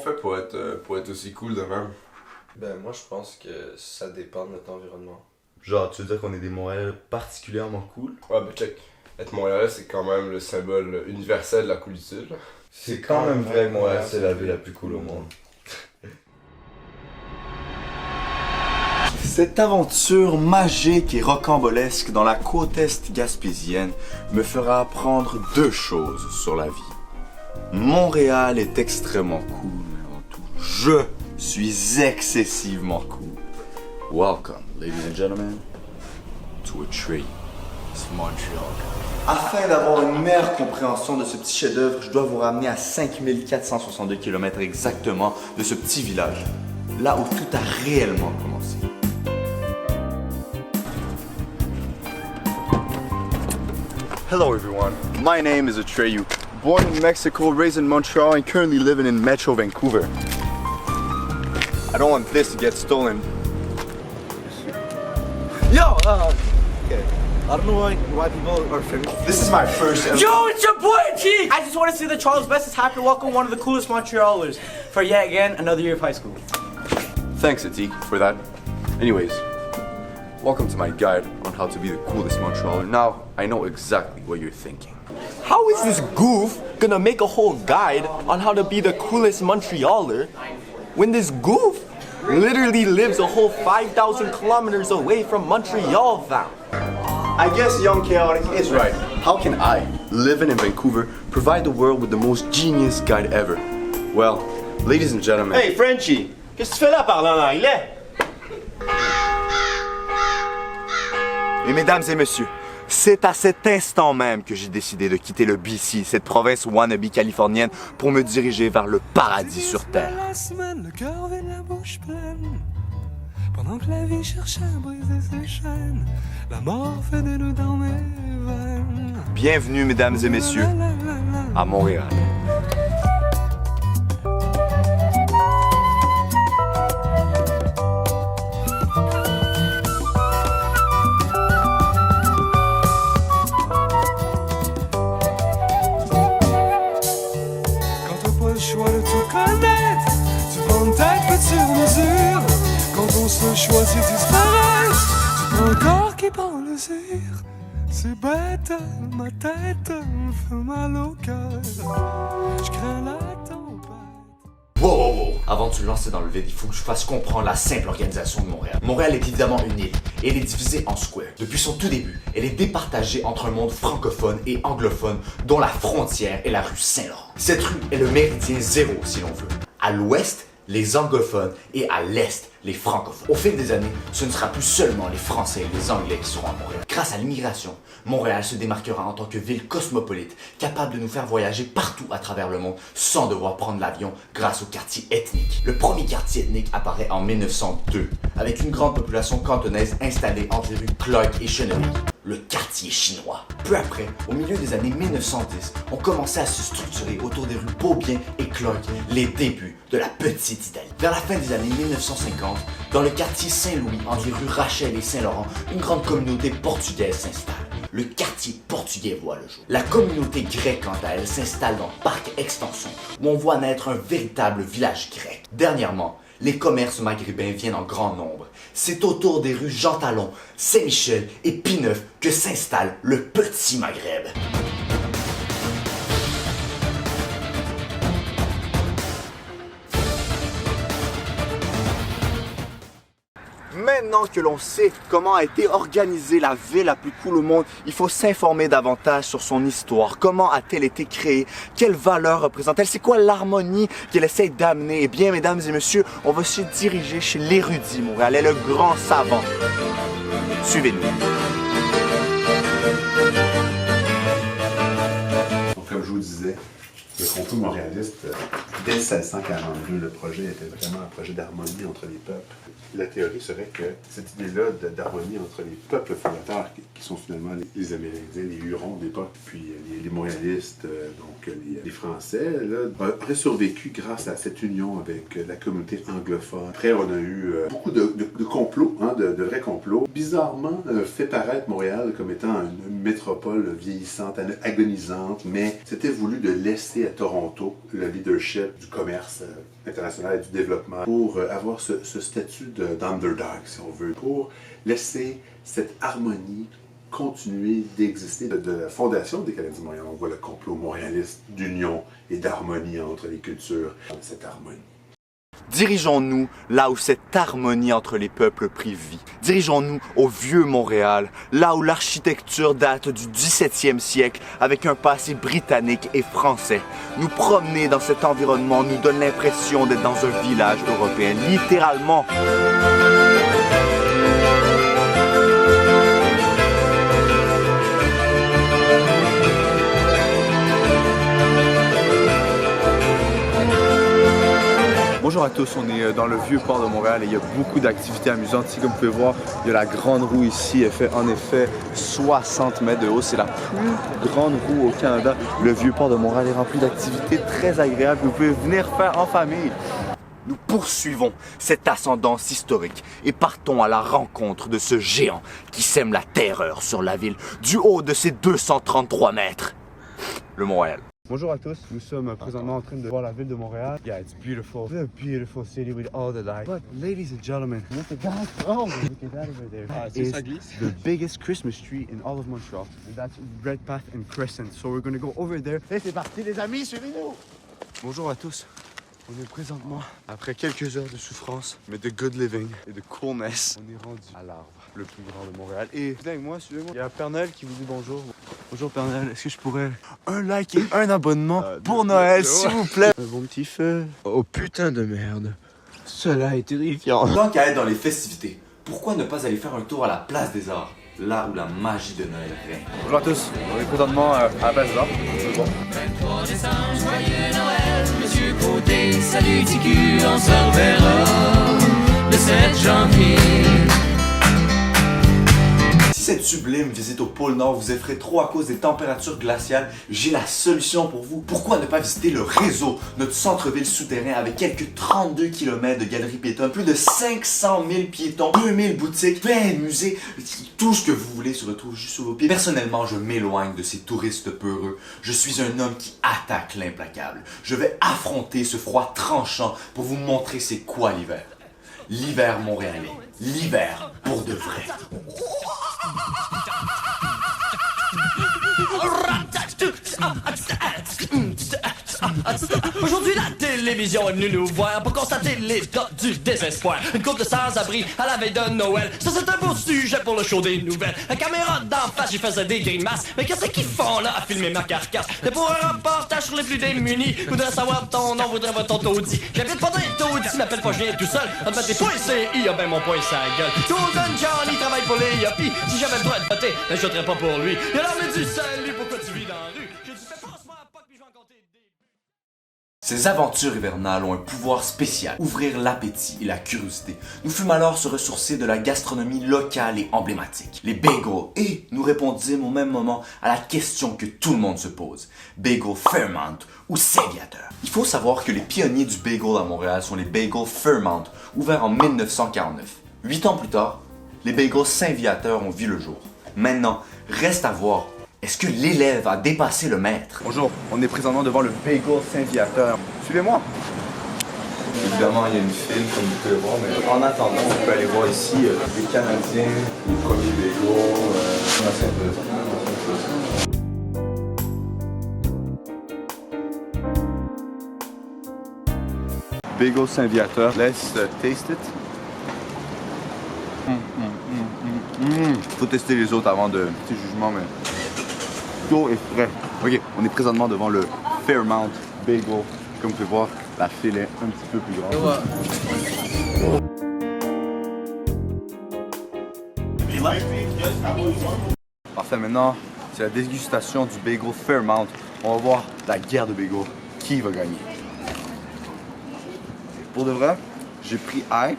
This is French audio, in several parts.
fait pour être aussi cool de même? Ben moi je pense que ça dépend de notre environnement. Genre, tu veux dire qu'on est des Montréalais particulièrement cool? Ouais, ben check. Être Montréalais, c'est quand même le symbole universel de la coolitude. C'est quand même vrai que Montréal, c'est la ville la plus cool au monde. Cette aventure magique et rocambolesque dans la côte est gaspésienne me fera apprendre deux choses sur la vie. Montréal est extrêmement cool, mais avant tout, je suis excessivement cool. Welcome, ladies and gentlemen, to a tree. It's Montreal. Afin d'avoir une meilleure compréhension de ce petit chef-d'œuvre, je dois vous ramener à 5462 km exactement de ce petit village, là où tout a réellement commencé. Hello everyone, my name is Atreyu. Born in Mexico, raised in Montreal, and currently living in Metro Vancouver. I don't want this to get stolen. Yo, okay. I don't know why people are famous. This is my first ever. Yo, it's your boy T! I just want to say that Charles Best is happy to welcome one of the coolest Montrealers for yet again another year of high school. Thanks, Atik, for that. Anyways, welcome to my guide on how to be the coolest Montrealer. Now, I know exactly what you're thinking. How is this goof gonna make a whole guide on how to be the coolest Montrealer when this goof literally lives a whole 5,000 kilometers away from Montreal, fam? I guess Young Chaotic is right. How can I, living in Vancouver, provide the world with the most genius guide ever? Well, ladies and gentlemen... Hey Frenchie, qu'est-ce que tu fais là parlant en anglais? Et mesdames et messieurs, c'est à cet instant même que j'ai décidé de quitter le BC, cette province wannabe californienne, pour me diriger vers le paradis sur Terre. La semaine, le cœur vide, la bouche pleine. Pendant que la vie cherche à briser ses chaînes, la mort fait des nœuds dans mes veines. Bienvenue, mesdames et messieurs, à Montréal. Quand t'as pas le choix de tout connaître, tu prends une tête faite sur mesure. Quand on se choisit disparaître, tu prends le corps qui prend le cire. C'est bête, ma tête me fait mal au cœur. Je crains la tempête. Wow. Avant de se lancer dans le vide, il faut que je fasse comprendre la simple organisation de Montréal. Montréal est évidemment une île et elle est divisée en squares. Depuis son tout début, elle est départagée entre un monde francophone et anglophone dont la frontière est la rue Saint-Laurent. Cette rue est le méridien zéro si l'on veut. À l'ouest, les anglophones et à l'est, les francophones. Au fil des années, ce ne sera plus seulement les Français et les Anglais qui seront à Montréal. Grâce à l'immigration, Montréal se démarquera en tant que ville cosmopolite, capable de nous faire voyager partout à travers le monde sans devoir prendre l'avion grâce au quartier ethnique. Le premier quartier ethnique apparaît en 1902, avec une grande population cantonaise installée entre les rues Clark et Chenery. Le quartier chinois. Peu après, au milieu des années 1910, on commençait à se structurer autour des rues Beaubien et Clark, les débuts de la petite Italie. Vers la fin des années 1950, dans le quartier Saint-Louis, entre les rues Rachel et Saint-Laurent, une grande communauté portugaise s'installe. Le quartier portugais voit le jour. La communauté grecque, quant à elle, s'installe dans Parc Extension, où on voit naître un véritable village grec. Dernièrement, les commerces maghrébins viennent en grand nombre. C'est autour des rues Jean Talon, Saint-Michel et Pineuf que s'installe le petit Maghreb. Maintenant que l'on sait comment a été organisée la ville la plus cool au monde, il faut s'informer davantage sur son histoire. Comment a-t-elle été créée? Quelles valeurs représente-t-elle? C'est quoi l'harmonie qu'elle essaie d'amener? Eh bien, mesdames et messieurs, on va se diriger chez l'érudit montréalais, le grand savant. Suivez-nous. Donc, comme je vous disais, le complot montréaliste, dès 1642, le projet était vraiment un projet d'harmonie entre les peuples. La théorie serait que cette idée-là d'harmonie entre les peuples fondateurs, qui sont finalement les Amérindiens, les Hurons d'époque, puis les Montréalistes, donc les Français, là, auraient survécu grâce à cette union avec la communauté anglophone. Après, on a eu beaucoup de complots, de vrais complots. Bizarre. bizarrement fait paraître Montréal comme étant une métropole vieillissante, agonisante, mais c'était voulu de laisser à Toronto le leadership du commerce international et du développement pour avoir ce statut d'underdog, si on veut, pour laisser cette harmonie continuer d'exister de la fondation des Canadiens de Montréal. On voit le complot montréaliste d'union et d'harmonie entre les cultures, cette harmonie. Dirigeons-nous là où cette harmonie entre les peuples a pris vie. Dirigeons-nous au vieux Montréal, là où l'architecture date du 17e siècle avec un passé britannique et français. Nous promener dans cet environnement nous donne l'impression d'être dans un village européen, littéralement. Bonjour à tous, on est dans le vieux port de Montréal et il y a beaucoup d'activités amusantes. Ici, comme vous pouvez voir, il y a la grande roue ici. Elle fait en effet 60 mètres de haut. C'est la plus grande roue au Canada. Le vieux port de Montréal est rempli d'activités très agréables que vous pouvez venir faire en famille. Nous poursuivons cette ascendance historique et partons à la rencontre de ce géant qui sème la terreur sur la ville du haut de ses 233 mètres. Le Montréal. Bonjour à tous, nous sommes présentement en train de voir la ville de Montréal. Yeah, it's beautiful. It's a beautiful city with all the lights. But ladies and gentlemen, look at that. Oh, look at that over there. It's the biggest Christmas tree in all of Montreal. And that's Redpath and Crescent. So we're going to go over there. Et c'est parti les amis, suivez-nous. Bonjour à tous. On est présentement, après quelques heures de souffrance, mais de good living et de coolness, on est rendu à l'arbre le plus grand de Montréal. Et venez avec moi, suivez-moi. Il y a Père Noël qui vous dit bonjour. Bonjour Père Noël, est-ce que je pourrais un like et un abonnement pour Noël, s'il vous plaît? Un bon petit feu. Oh putain de merde. Cela est terrifiant. Tant qu'à être dans les festivités, pourquoi ne pas aller faire un tour à la Place des Arts, là où la magie de Noël règne? Bonjour à tous, on est présentement à la Place des Arts. C'est bon. 23 décembre, joyeux Noël, Monsieur Côté, salut TQ, on se reverra le 7 janvier. Si cette sublime visite au pôle Nord vous effraie trop à cause des températures glaciales, j'ai la solution pour vous. Pourquoi ne pas visiter le réseau, notre centre-ville souterrain avec quelques 32 km de galeries piétonnes, plus de 500 000 piétons, 2000 boutiques, plein de musées, tout ce que vous voulez se retrouve juste sous vos pieds. Personnellement, je m'éloigne de ces touristes peureux. Je suis un homme qui attaque l'implacable. Je vais affronter ce froid tranchant pour vous montrer c'est quoi l'hiver. L'hiver montréalais. L'hiver pour de vrai. Aujourd'hui, la télévision est venue nous voir pour constater l'état du désespoir. Une couple de sans-abri à la veille de Noël. Ça, c'est un beau sujet pour le show des nouvelles. La caméra d'en face, j'y faisais des grimaces. Mais qu'est-ce qu'ils font là à filmer ma carcasse? C'est pour un reportage sur les plus démunis. Voudrais savoir ton nom, voudrais voir ton taudis. J'habite pas dans les taudis, m'appelle pas, je viens tout seul. On te met des points CI, a ben mon point sa gueule. Golden Johnny travaille pour les yuppies. Si j'avais le droit de voter, je voterais pas pour lui. Et alors, mais du salut, pourquoi tu vis dans la rue? Je dis, fais passe-moi à POC, puis je vais en compter des... Ces aventures hivernales ont un pouvoir spécial, ouvrir l'appétit et la curiosité. Nous fûmes alors se ressourcer de la gastronomie locale et emblématique, les bagels, et nous répondîmes au même moment à la question que tout le monde se pose, bagel Fairmount ou Saint-Viateur. Il faut savoir que les pionniers du bagel à Montréal sont les bagels Fairmount, ouverts en 1949. 8 ans plus tard, les bagels Saint-Viateur ont vu le jour. Maintenant, reste à voir. Est-ce que l'élève a dépassé le maître? Bonjour, on est présentement devant le Bagel Saint-Viateur. Suivez-moi. Évidemment, il y a une file, comme vous pouvez voir, mais en attendant, on peut aller voir ici les Canadiens, les premiers bagels. C'est assez intéressant. Bagel Saint-Viateur. Let's taste it. Faut tester les autres avant de petit jugement, mais chaud et frais. Ok, on est présentement devant le Fairmount Bagel. Comme vous pouvez voir, la file est un petit peu plus grande. Parfait, maintenant, c'est la dégustation du Bagel Fairmount. On va voir la guerre de bagel. Qui va gagner? Pour de vrai, j'ai pris Ike.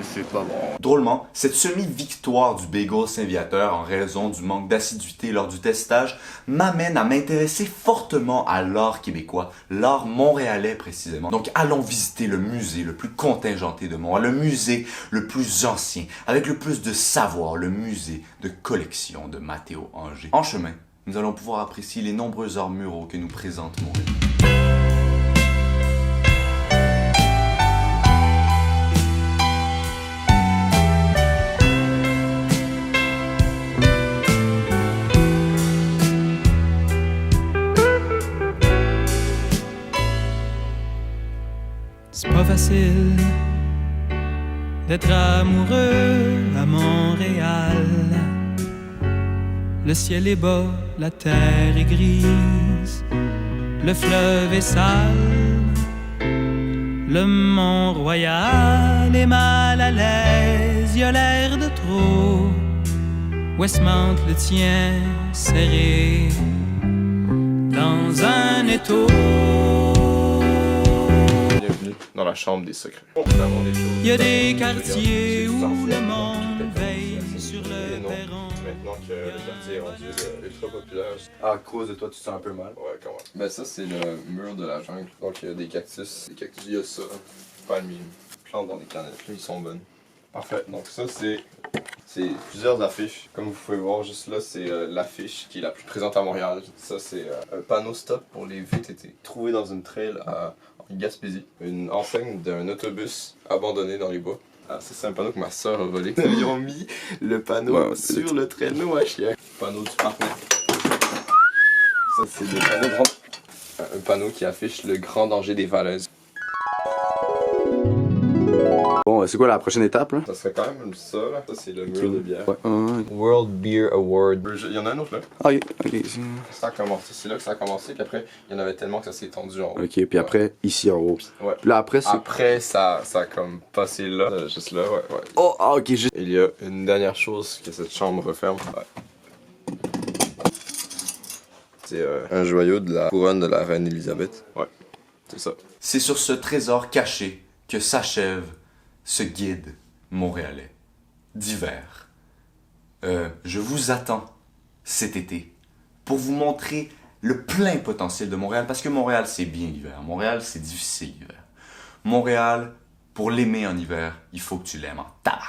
C'est pas bon. Drôlement, cette semi-victoire du bagel Saint-Viateur en raison du manque d'assiduité lors du testage m'amène à m'intéresser fortement à l'art québécois, l'art montréalais précisément. Donc allons visiter le musée le plus contingenté de Montréal, le musée le plus ancien, avec le plus de savoir, le musée de collection de Mathéo Anger. En chemin, nous allons pouvoir apprécier les nombreux arts muraux que nous présente Montréal. C'est pas facile d'être amoureux à Montréal. Le ciel est bas, la terre est grise, le fleuve est sale, le Mont-Royal est mal à l'aise, y a l'air de trop. Westmount le tient serré dans un étau. Bienvenue dans la chambre des secrets. Il y a des quartiers où le monde veille sur le perron. Maintenant que le quartier est rendu ultra populaire. À cause de toi, tu te sens un peu mal. Ouais, quand même. Ben ça, c'est le mur de la jungle. Donc il y a des cactus. Des cactus, il y a ça. Palmiers. Plantes dans des canettes. Là, ils sont bonnes. Parfait. Donc ça, c'est plusieurs affiches. Comme vous pouvez voir, juste là, c'est l'affiche qui est la plus présente à Montréal. Ça, c'est un panneau stop pour les VTT. Trouvé dans une trail en Gaspésie. Une enseigne d'un autobus abandonné dans les bois. Ah, ça, c'est un panneau que ma soeur a volé. Ils ont mis le panneau sur le traîneau à chien. Panneau du partenaire. Ça, c'est des panneaux un panneau qui affiche le grand danger des falaises. Bon, c'est quoi la prochaine étape, là? Ça serait quand même ça, là. Ça, c'est le mur de bière. Ouais. World Beer Award. Il y en a un autre, là. Ah, ok. Ça a commencé. C'est là que ça a commencé, puis après, il y en avait tellement que ça s'est étendu en haut. Ok, puis après, ici en haut. Ouais. Puis là, après, c'est... Après, ça a comme passé là, juste là, ouais. Oh, ah, ok, juste... Il y a une dernière chose que cette chambre referme. Ouais. C'est un joyau de la couronne de la reine Elisabeth. Ouais, c'est ça. C'est sur ce trésor caché que s'achève ce guide montréalais d'hiver. Je vous attends cet été pour vous montrer le plein potentiel de Montréal, parce que Montréal, c'est bien l'hiver. Montréal, c'est difficile l'hiver. Montréal, pour l'aimer en hiver, il faut que tu l'aimes en tabarnak.